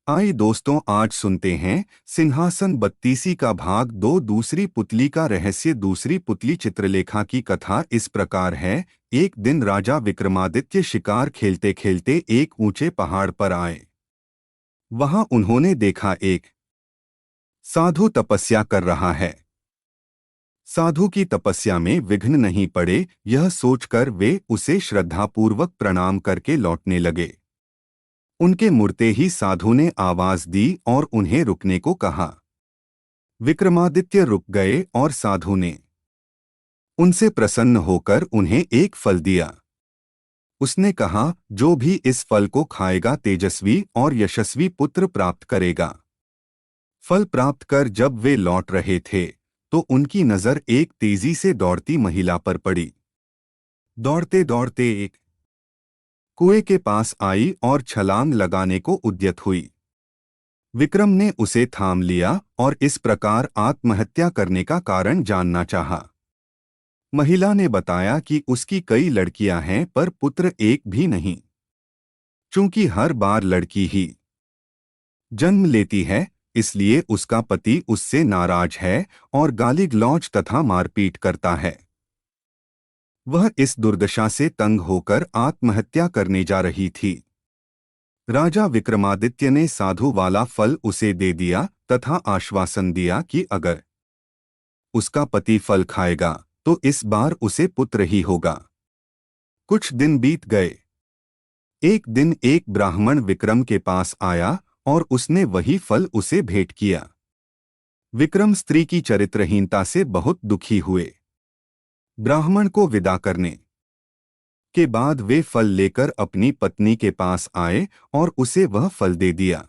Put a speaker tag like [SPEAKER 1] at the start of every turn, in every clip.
[SPEAKER 1] आइए दोस्तों, आज सुनते हैं सिंहासन बत्तीसी का भाग 2। दूसरी पुतली का रहस्य। दूसरी पुतली चित्रलेखा की कथा इस प्रकार है। एक दिन राजा विक्रमादित्य शिकार खेलते खेलते एक ऊंचे पहाड़ पर आए। वहां उन्होंने देखा एक साधु तपस्या कर रहा है। साधु की तपस्या में विघ्न नहीं पड़े, यह सोचकर वे उसे श्रद्धापूर्वक प्रणाम करके लौटने लगे। उनके मुड़ते ही साधु ने आवाज दी और उन्हें रुकने को कहा। विक्रमादित्य रुक गए और साधु ने उनसे प्रसन्न होकर उन्हें एक फल दिया। उसने कहा, जो भी इस फल को खाएगा तेजस्वी और यशस्वी पुत्र प्राप्त करेगा। फल प्राप्त कर जब वे लौट रहे थे तो उनकी नजर एक तेजी से दौड़ती महिला पर पड़ी। दौड़ते दौड़ते एक कुएं के पास आई और छलांग लगाने को उद्यत हुई। विक्रम ने उसे थाम लिया और इस प्रकार आत्महत्या करने का कारण जानना चाहा। महिला ने बताया कि उसकी कई लड़कियां हैं पर पुत्र एक भी नहीं। चूंकि हर बार लड़की ही जन्म लेती है, इसलिए उसका पति उससे नाराज है और गाली गलौज तथा मारपीट करता है। वह इस दुर्दशा से तंग होकर आत्महत्या करने जा रही थी। राजा विक्रमादित्य ने साधु वाला फल उसे दे दिया तथा आश्वासन दिया कि अगर उसका पति फल खाएगा तो इस बार उसे पुत्र ही होगा। कुछ दिन बीत गए। एक दिन एक ब्राह्मण विक्रम के पास आया और उसने वही फल उसे भेंट किया। विक्रम स्त्री की चरित्रहीनता से बहुत दुखी हुए। ब्राह्मण को विदा करने के बाद वे फल लेकर अपनी पत्नी के पास आए और उसे वह फल दे दिया।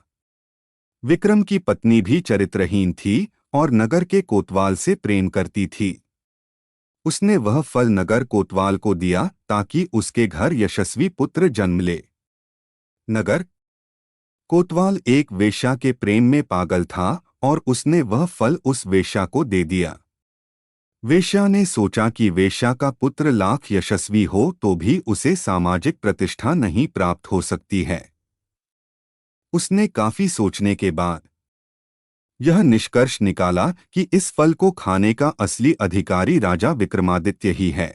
[SPEAKER 1] विक्रम की पत्नी भी चरित्रहीन थी और नगर के कोतवाल से प्रेम करती थी। उसने वह फल नगर कोतवाल को दिया ताकि उसके घर यशस्वी पुत्र जन्म ले। नगर कोतवाल एक वेश्या के प्रेम में पागल था और उसने वह फल उस वेश्या को दे दिया। वेश्या ने सोचा कि वेश्या का पुत्र लाख यशस्वी हो तो भी उसे सामाजिक प्रतिष्ठा नहीं प्राप्त हो सकती है। उसने काफी सोचने के बाद यह निष्कर्ष निकाला कि इस फल को खाने का असली अधिकारी राजा विक्रमादित्य ही है।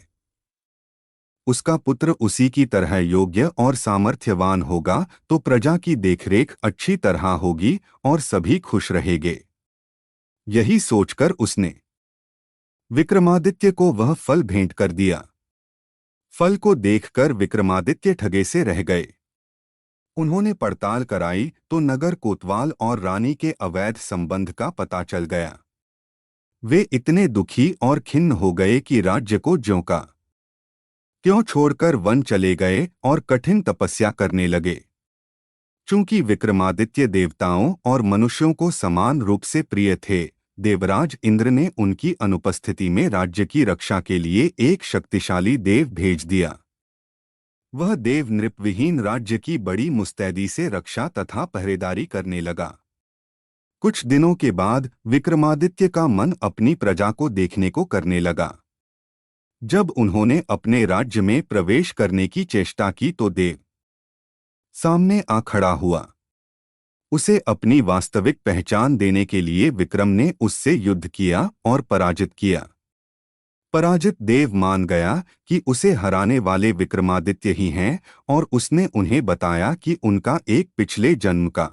[SPEAKER 1] उसका पुत्र उसी की तरह योग्य और सामर्थ्यवान होगा तो प्रजा की देखरेख अच्छी तरह होगी और सभी खुश रहेंगे। यही सोचकर उसने विक्रमादित्य को वह फल भेंट कर दिया। फल को देखकर विक्रमादित्य ठगे से रह गए। उन्होंने पड़ताल कराई तो नगर कोतवाल और रानी के अवैध संबंध का पता चल गया। वे इतने दुखी और खिन्न हो गए कि राज्य को ज्यों का त्यों छोड़कर वन चले गए और कठिन तपस्या करने लगे। चूंकि विक्रमादित्य देवताओं और मनुष्यों को समान रूप से प्रिय थे, देवराज इंद्र ने उनकी अनुपस्थिति में राज्य की रक्षा के लिए एक शक्तिशाली देव भेज दिया। वह देव नृपविहीन राज्य की बड़ी मुस्तैदी से रक्षा तथा पहरेदारी करने लगा। कुछ दिनों के बाद विक्रमादित्य का मन अपनी प्रजा को देखने को करने लगा। जब उन्होंने अपने राज्य में प्रवेश करने की चेष्टा की तो देव सामने आ खड़ा हुआ। उसे अपनी वास्तविक पहचान देने के लिए विक्रम ने उससे युद्ध किया और पराजित किया। पराजित देव मान गया कि उसे हराने वाले विक्रमादित्य ही हैं और उसने उन्हें बताया कि उनका एक पिछले जन्म का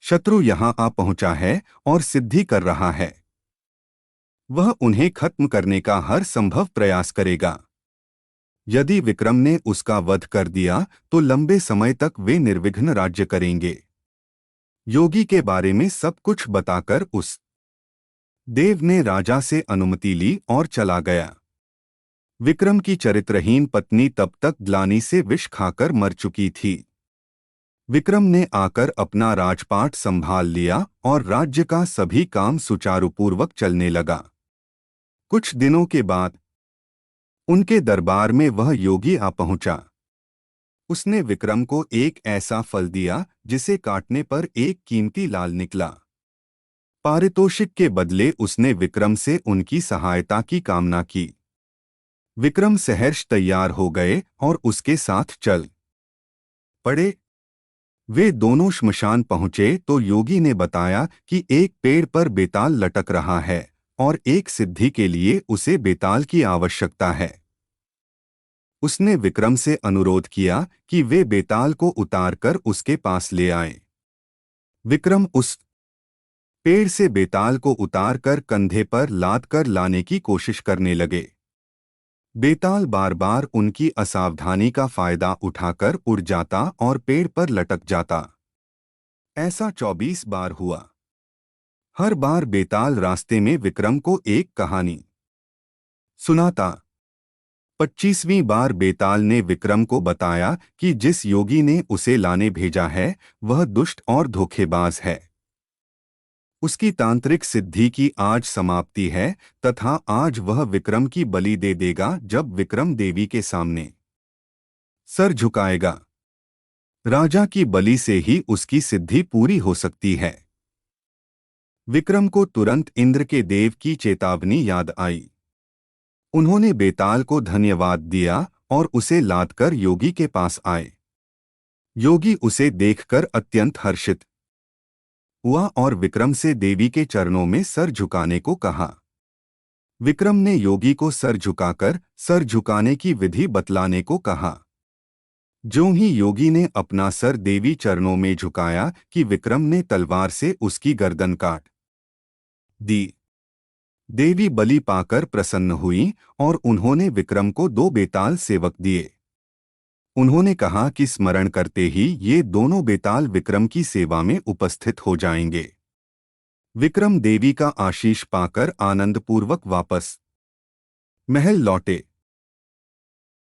[SPEAKER 1] शत्रु यहां आ पहुंचा है और सिद्धि कर रहा है। वह उन्हें खत्म करने का हर संभव प्रयास करेगा। यदि विक्रम ने उसका वध कर दिया तो लंबे समय तक वे निर्विघ्न राज्य करेंगे। योगी के बारे में सब कुछ बताकर उस देव ने राजा से अनुमति ली और चला गया। विक्रम की चरित्रहीन पत्नी तब तक ग्लानि से विष खाकर मर चुकी थी। विक्रम ने आकर अपना राजपाट संभाल लिया और राज्य का सभी काम सुचारुपूर्वक चलने लगा। कुछ दिनों के बाद उनके दरबार में वह योगी आ पहुंचा। उसने विक्रम को एक ऐसा फल दिया जिसे काटने पर एक कीमती लाल निकला। पारितोषिक के बदले उसने विक्रम से उनकी सहायता की कामना की। विक्रम सहर्ष तैयार हो गए और उसके साथ चल पड़े। वे दोनों श्मशान पहुंचे तो योगी ने बताया कि एक पेड़ पर बेताल लटक रहा है और एक सिद्धि के लिए उसे बेताल की आवश्यकता है। उसने विक्रम से अनुरोध किया कि वे बेताल को उतारकर उसके पास ले आएं। विक्रम उस पेड़ से बेताल को उतारकर कंधे पर लाद कर लाने की कोशिश करने लगे। बेताल बार बार उनकी असावधानी का फायदा उठाकर उड़ जाता और पेड़ पर लटक जाता। ऐसा 24 बार हुआ। हर बार बेताल रास्ते में विक्रम को एक कहानी सुनाता। 25वीं बार बेताल ने विक्रम को बताया कि जिस योगी ने उसे लाने भेजा है वह दुष्ट और धोखेबाज है। उसकी तांत्रिक सिद्धि की आज समाप्ति है तथा आज वह विक्रम की बलि दे देगा जब विक्रम देवी के सामने सर झुकाएगा। राजा की बलि से ही उसकी सिद्धि पूरी हो सकती है। विक्रम को तुरंत इंद्र के देव की चेतावनी याद आई। उन्होंने बेताल को धन्यवाद दिया और उसे लादकर योगी के पास आए। योगी उसे देखकर अत्यंत हर्षित हुआ और विक्रम से देवी के चरणों में सर झुकाने को कहा। विक्रम ने योगी को सर झुकाकर सर झुकाने की विधि बतलाने को कहा। ज्यों ही योगी ने अपना सर देवी चरणों में झुकाया कि विक्रम ने तलवार से उसकी गर्दन काट दी। देवी बलि पाकर प्रसन्न हुई और उन्होंने विक्रम को 2 बेताल सेवक दिए। उन्होंने कहा कि स्मरण करते ही ये दोनों बेताल विक्रम की सेवा में उपस्थित हो जाएंगे। विक्रम देवी का आशीष पाकर आनंदपूर्वक वापस महल लौटे।